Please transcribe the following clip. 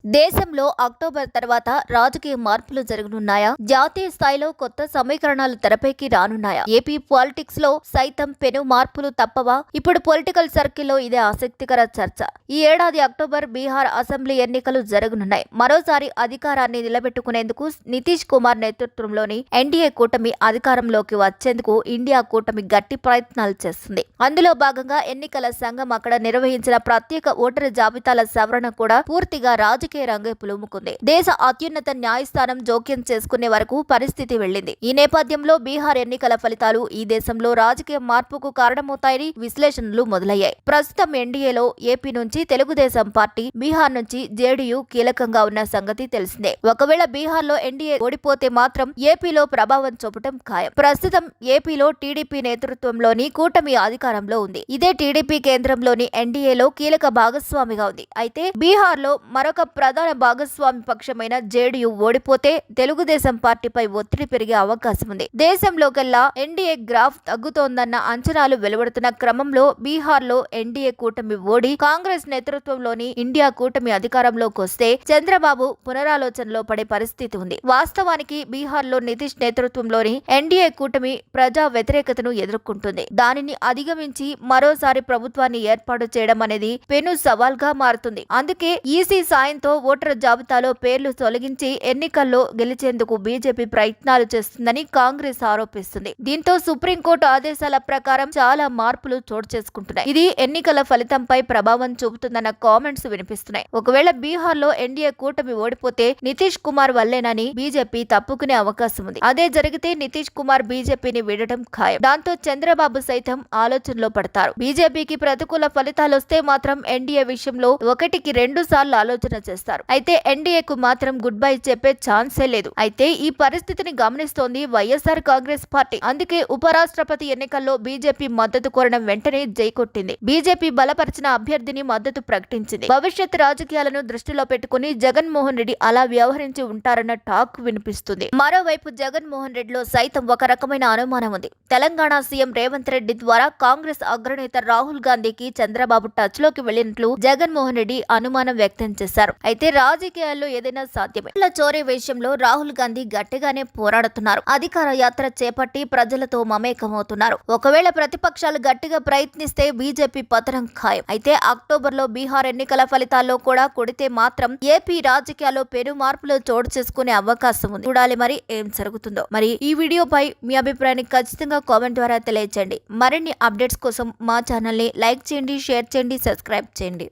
దేశంలో అక్టోబర్ తర్వాత రాజకీయ మార్పులు జరగనున్నాయా? జాతీయ స్థాయిలో కొత్త సమీకరణాలు తెరపైకి రానున్నాయా? ఏపీ పాలిటిక్స్ లో సైతం పెను మార్పులు తప్పవా? ఇప్పుడు పొలిటికల్ సర్కిల్లో ఇదే ఆసక్తికర చర్చ. ఈ ఏడాది అక్టోబర్ బీహార్ అసెంబ్లీ ఎన్నికలు జరగనున్నాయి. మరోసారి అధికారాన్ని నిలబెట్టుకునేందుకు నితీష్ కుమార్ నేతృత్వంలోని ఎన్డీఏ కూటమి అధికారంలోకి వచ్చేందుకు ఇండియా కూటమి గట్టి ప్రయత్నాలు చేస్తుంది. అందులో భాగంగా ఎన్నికల సంఘం అక్కడ నిర్వహించిన ప్రత్యేక ఓటరు జాబితాల సవరణ కూడా పూర్తిగా రాజకీయ రంగే పులుముకుంది. దేశ అత్యున్నత న్యాయస్థానం జోక్యం చేసుకునే వరకు పరిస్థితి వెళ్లింది. ఈ నేపథ్యంలో బీహార్ ఎన్నికల ఫలితాలు ఈ దేశంలో రాజకీయ మార్పుకు కారణమవుతాయని విశ్లేషణలు మొదలయ్యాయి. ప్రస్తుతం ఎన్డీఏలో ఏపీ నుంచి తెలుగుదేశం పార్టీ, బీహార్ నుంచి జేడీయూ కీలకంగా ఉన్న సంగతి తెలిసిందే. ఒకవేళ బీహార్లో ఎన్డీఏ ఓడిపోతే మాత్రం ఏపీలో ప్రభావం చూపటం ఖాయం. ప్రస్తుతం ఏపీలో టీడీపీ నేతృత్వంలోని కూటమి అధికారంలో ఉంది. ఇదే టీడీపీ కేంద్రంలోని ఎన్డీఏలో కీలక భాగస్వామిగా ఉంది. అయితే బీహార్లో మరొక ప్రధాన భాగస్వామి పక్షమైన జేడీయూ ఓడిపోతే తెలుగుదేశం పార్టీపై ఒత్తిడి పెరిగే అవకాశం ఉంది. దేశంలోకెల్లా ఎన్డీఏ గ్రాఫ్ తగ్గుతోందన్న అంచనాలు వెలువడుతున్న క్రమంలో బీహార్లో ఎన్డీఏ కూటమి ఓడి కాంగ్రెస్ నేతృత్వంలోని ఇండియా కూటమి అధికారంలోకి వస్తే చంద్రబాబు పునరాలోచనలో పడే పరిస్థితి ఉంది. వాస్తవానికి బీహార్లో నితీష్ నేతృత్వంలోని ఎన్డీఏ కూటమి ప్రజా వ్యతిరేకతను ఎదుర్కొంటుంది. దానిని అధిగమించి మరోసారి ప్రభుత్వాన్ని ఏర్పాటు చేయడం అనేది పెను సవాల్గా మారుతుంది. అందుకే ఈసీ సాయంతో ఓటరు జాబితాలో పేర్లు తొలగించి ఎన్నికల్లో గెలిచేందుకు బీజేపీ ప్రయత్నాలు చేస్తుందని కాంగ్రెస్ ఆరోపిస్తుంది. దీంతో సుప్రీంకోర్టు ఆదేశాల ప్రకారం చాలా మార్పులు చోటు చేసుకుంటున్నాయి. ఇది ఎన్నికల ఫలితంపై ప్రభావం చూపుతుందన్న కామెంట్స్ వినిపిస్తున్నాయి. ఒకవేళ బీహార్లో ఎన్డీఏ కూటమి ఓడిపోతే నితీష్ కుమార్ వల్లేనని బీజేపీ తప్పుకునే అవకాశం ఉంది. అదే జరిగితే నితీష్ కుమార్ బీజేపీని వీడటం ఖాయం. దాంతో చంద్రబాబు సైతం ఆలోచనలో పడతారు. బీజేపీకి ప్రతికూల ఫలితాలు వస్తే మాత్రం ఎన్డీఏ విషయంలో 1-2 సార్లు ఆలోచన చేస్తారు. అయితే ఎన్డీఏకు మాత్రం గుడ్ బై చెప్పే ఛాన్సే లేదు. అయితే ఈ పరిస్థితిని గమనిస్తోంది వైఎస్ఆర్ కాంగ్రెస్ పార్టీ. అందుకే ఉపరాష్ట్రపతి ఎన్నికల్లో బీజేపీ మద్దతు కోరడం వెంటనే జై కొట్టింది. బీజేపీ బలపరిచిన అభ్యర్థిని మద్దతు ప్రకటించింది. భవిష్యత్ రాజకీయాలను దృష్టిలో పెట్టుకుని జగన్మోహన్ రెడ్డి అలా వ్యవహరించి ఉంటారన్న టాక్ వినిపిస్తుంది. మరోవైపు జగన్మోహన్ రెడ్డిలో సైతం ఒక రకమైన అనుమానం ఉంది. తెలంగాణ సీఎం రేవంత్ రెడ్డి ద్వారా కాంగ్రెస్ అగ్రనేత రాహుల్ గాంధీకి చంద్రబాబు టచ్ లోకి వెళ్లినట్లు జగన్మోహన్ రెడ్డి అనుమానం వ్యక్తం చేశారు. అయితే రాజకీయాల్లో ఏదైనా సాధ్యమే. చోరీ విషయంలో రాహుల్ గాంధీ గట్టిగానే పోరాడుతున్నారు. అధికార యాత్ర చేపట్టి ప్రజలతో మమేకమవుతున్నారు. ఒకవేళ ప్రతిపక్షాలు గట్టిగా ప్రయత్నిస్తే బీజేపీ పతనం ఖాయం. అయితే అక్టోబర్ లో బీహార్ ఎన్నికల ఫలితాల్లో కూడా కొడితే మాత్రం ఏపీ రాజకీయాల్లో పెను మార్పులు చోటు చేసుకునే అవకాశం ఉంది. చూడాలి మరి ఏం జరుగుతుందో. మరి ఈ వీడియోపై మీ అభిప్రాయాన్ని ఖచ్చితంగా కామెంట్ ద్వారా తెలియజేయండి. మరిన్ని అప్డేట్స్ కోసం మా ఛానల్ ని లైక్ చేయండి, షేర్ చేయండి, సబ్స్క్రైబ్ చేయండి.